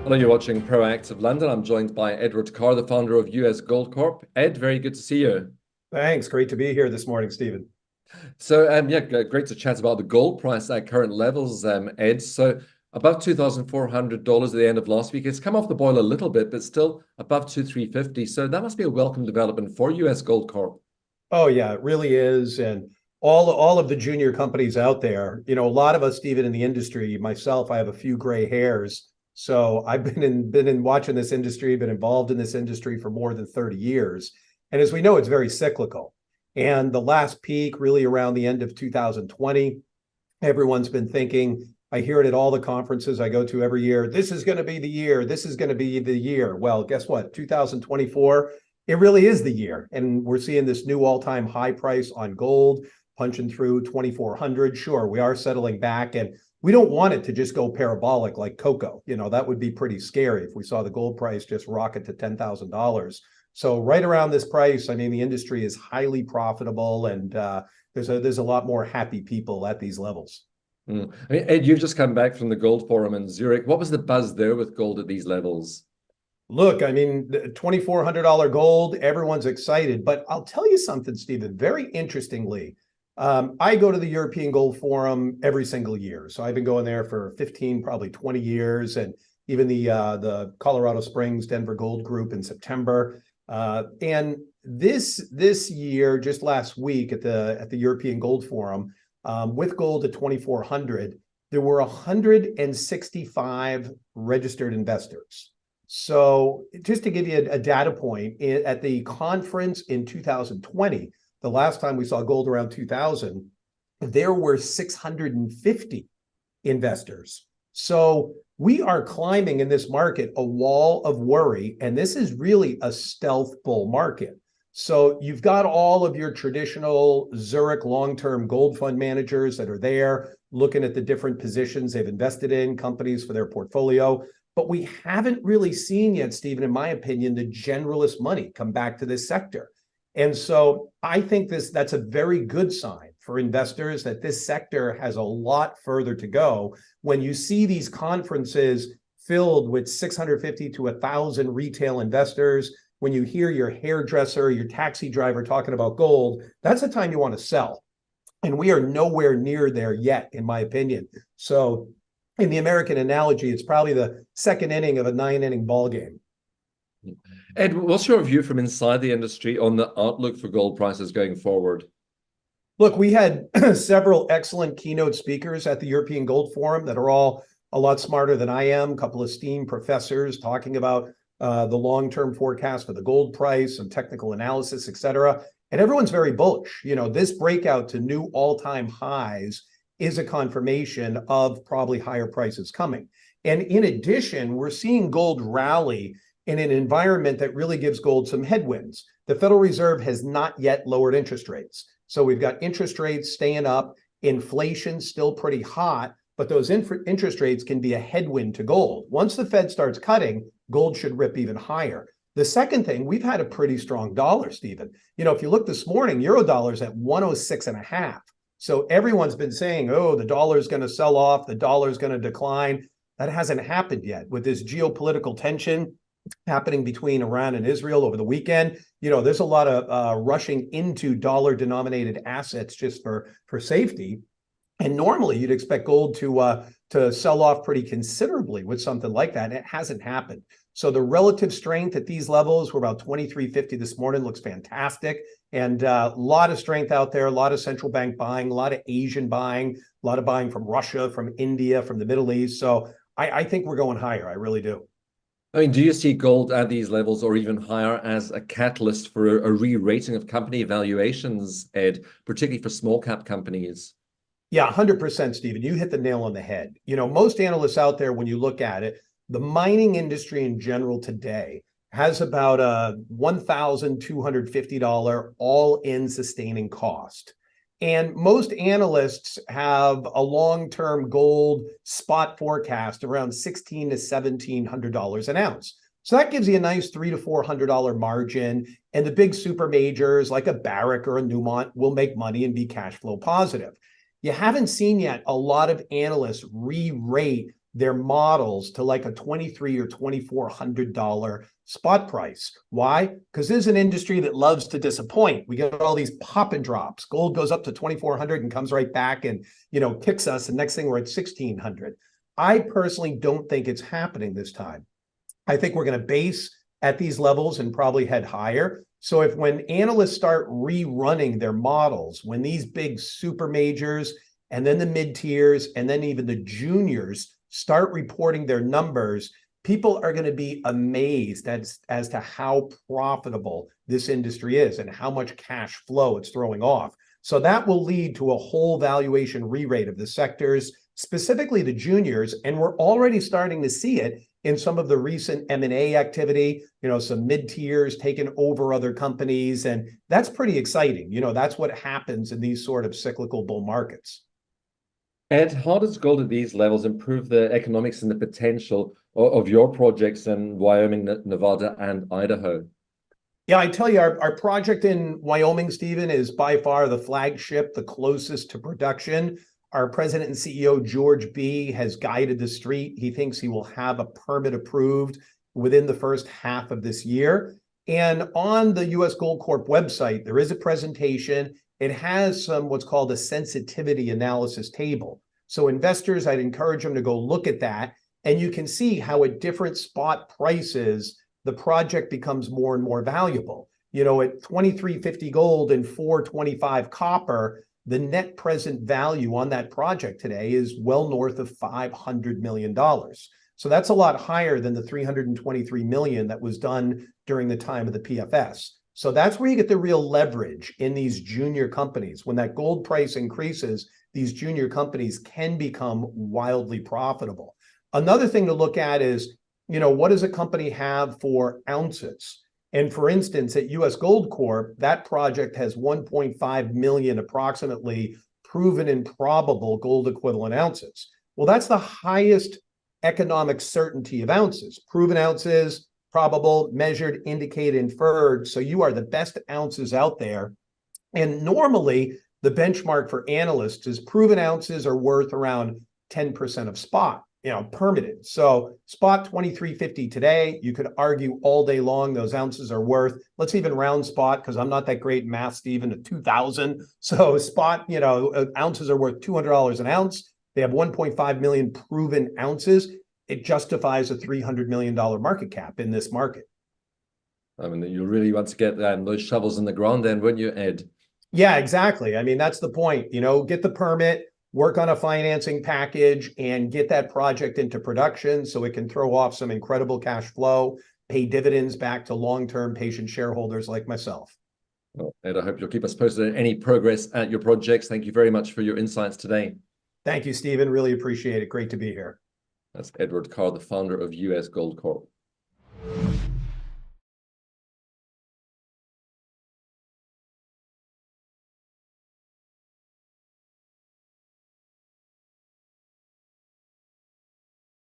Hello, you're watching Proactive London. I'm joined by Edward Karr, the founder of US Gold Corp. Ed, very good to see you. Thanks. Great to be here this morning, Stephen. So, great to chat about the gold price at current levels, Ed. So, above $2,400 at the end of last week. It's come off the boil a little bit, but still above 2,350. So that must be a welcome development for US Gold Corp. Oh, yeah, it really is. And all of the junior companies out there, a lot of us, Stephen, in the industry, myself, I have a few gray hairs. So I've been in watching this industry, been involved in this industry for more than 30 years. And as we know, it's very cyclical. And the last peak really around the end of 2020, everyone's been thinking, I hear it at all the conferences I go to every year, this is going to be the year, this is going to be the year. Well, guess what? 2024, it really is the year. And we're seeing this new all-time high price on gold, punching through 2,400. Sure, we are settling back, and we don't want it to just go parabolic like cocoa. That would be pretty scary if we saw the gold price just rocket to $10,000. So right around this price, I mean, the industry is highly profitable, and there's a lot more happy people at these levels. I mean, Ed, you've just come back from the Gold Forum in Zurich. What was the buzz there with gold at these levels? Look, I mean, $2,400 gold, everyone's excited. But I'll tell you something, Stephen, very interestingly, I go to the European Gold Forum every single year. So I've been going there for 15, probably 20 years, and even the Colorado Springs Denver Gold Group in September. And this year, just last week at the European Gold Forum, with gold at 2,400, there were 165 registered investors. So just to give you a data point, at the conference in 2020, the last time we saw gold around 2000, there were 650 investors. So we are climbing in this market a wall of worry, and this is really a stealth bull market. So you've got all of your traditional Zurich long-term gold fund managers that are there looking at the different positions they've invested in, companies for their portfolio. But we haven't really seen yet, Stephen, in my opinion, the generalist money come back to this sector. And so I think that's a very good sign for investors that this sector has a lot further to go. When you see these conferences filled with 650 to 1,000 retail investors, when you hear your hairdresser, your taxi driver talking about gold, that's the time you want to sell. And we are nowhere near there yet, in my opinion. So in the American analogy, it's probably the second inning of a 9-inning ball game. Ed, what's your view from inside the industry on the outlook for gold prices going forward? Look, we had several excellent keynote speakers at the European Gold Forum that are all a lot smarter than I am, a couple of esteemed professors talking about the long-term forecast for the gold price and technical analysis, et cetera. And everyone's very bullish. This breakout to new all-time highs is a confirmation of probably higher prices coming. And in addition, we're seeing gold rally in an environment that really gives gold some headwinds. The Federal Reserve has not yet lowered interest rates. So we've got interest rates staying up, inflation still pretty hot, but those interest rates can be a headwind to gold. Once the Fed starts cutting, gold should rip even higher. The second thing, we've had a pretty strong dollar, Stephen. If you look this morning, euro dollar's at 106.5. So everyone's been saying, oh, the dollar's going to sell off, the dollar's going to decline. That hasn't happened yet. With this geopolitical tension happening between Iran and Israel over the weekend, there's a lot of rushing into dollar-denominated assets just for safety. And normally you'd expect gold to sell off pretty considerably with something like that. And it hasn't happened. So the relative strength at these levels, we're about 2350 this morning, looks fantastic. And a lot of strength out there, a lot of central bank buying, a lot of Asian buying, a lot of buying from Russia, from India, from the Middle East. So I think we're going higher. I really do. I mean, do you see gold at these levels or even higher as a catalyst for a re-rating of company valuations, Ed, particularly for small cap companies? Yeah, 100%, Stephen. You hit the nail on the head. Most analysts out there, when you look at it, the mining industry in general today has about a $1,250 all-in sustaining cost. And most analysts have a long-term gold spot forecast around $1,600 to $1,700 an ounce. So that gives you a nice $300 to $400 margin. And the big super majors like a Barrick or a Newmont will make money and be cash flow positive. You haven't seen yet a lot of analysts re-rate their models to like a $2,300 or $2,400 spot price. Why? Because this is an industry that loves to disappoint. We get all these pop and drops. Gold goes up to 2,400 and comes right back and, kicks us. And next thing we're at 1,600. I personally don't think it's happening this time. I think we're going to base at these levels and probably head higher. So if when analysts start rerunning their models, when these big super majors and then the mid tiers and then even the juniors start reporting their numbers, people are going to be amazed as to how profitable this industry is and how much cash flow it's throwing off. So that will lead to a whole valuation re-rate of the sectors, specifically the juniors. And we're already starting to see it in some of the recent M&A activity, some mid-tiers taking over other companies. And that's pretty exciting. That's what happens in these sort of cyclical bull markets. Ed, how does gold at these levels improve the economics and the potential of your projects in Wyoming, Nevada, and Idaho? Yeah, I tell you, our project in Wyoming, Stephen, is by far the flagship, the closest to production. Our president and CEO, George B., has guided the street. He thinks he will have a permit approved within the first half of this year. And on the US Gold Corp website, there is a presentation. It has some what's called a sensitivity analysis table. So investors, I'd encourage them to go look at that. And you can see how at different spot prices, the project becomes more and more valuable. At 23.50 gold and 4.25 copper, the net present value on that project today is well north of $500 million. So that's a lot higher than the $323 million that was done during the time of the PFS. So that's where you get the real leverage in these junior companies. When that gold price increases, these junior companies can become wildly profitable. Another thing to look at is, what does a company have for ounces? And for instance, at US Gold Corp, that project has 1.5 million approximately proven and probable gold equivalent ounces. Well, that's the highest economic certainty of ounces. Proven ounces, probable, measured, indicated, inferred. So you are the best ounces out there. And normally the benchmark for analysts is proven ounces are worth around 10% of spot. Permitted. So spot 23.50 today, you could argue all day long those ounces are worth, let's even round spot, because I'm not that great in math, Stephen, at 2,000. So spot, ounces are worth $200 an ounce. They have 1.5 million proven ounces. It justifies a $300 million market cap in this market. I mean, you really want to get those shovels in the ground then, wouldn't you, Ed? Yeah, exactly. I mean, that's the point. Get the permit, work on a financing package, and get that project into production so it can throw off some incredible cash flow, pay dividends back to long-term patient shareholders like myself. Well, Ed, I hope you'll keep us posted on any progress at your projects. Thank you very much for your insights today. Thank you, Stephen. Really appreciate it. Great to be here. That's Edward Karr, the founder of US Gold Corp.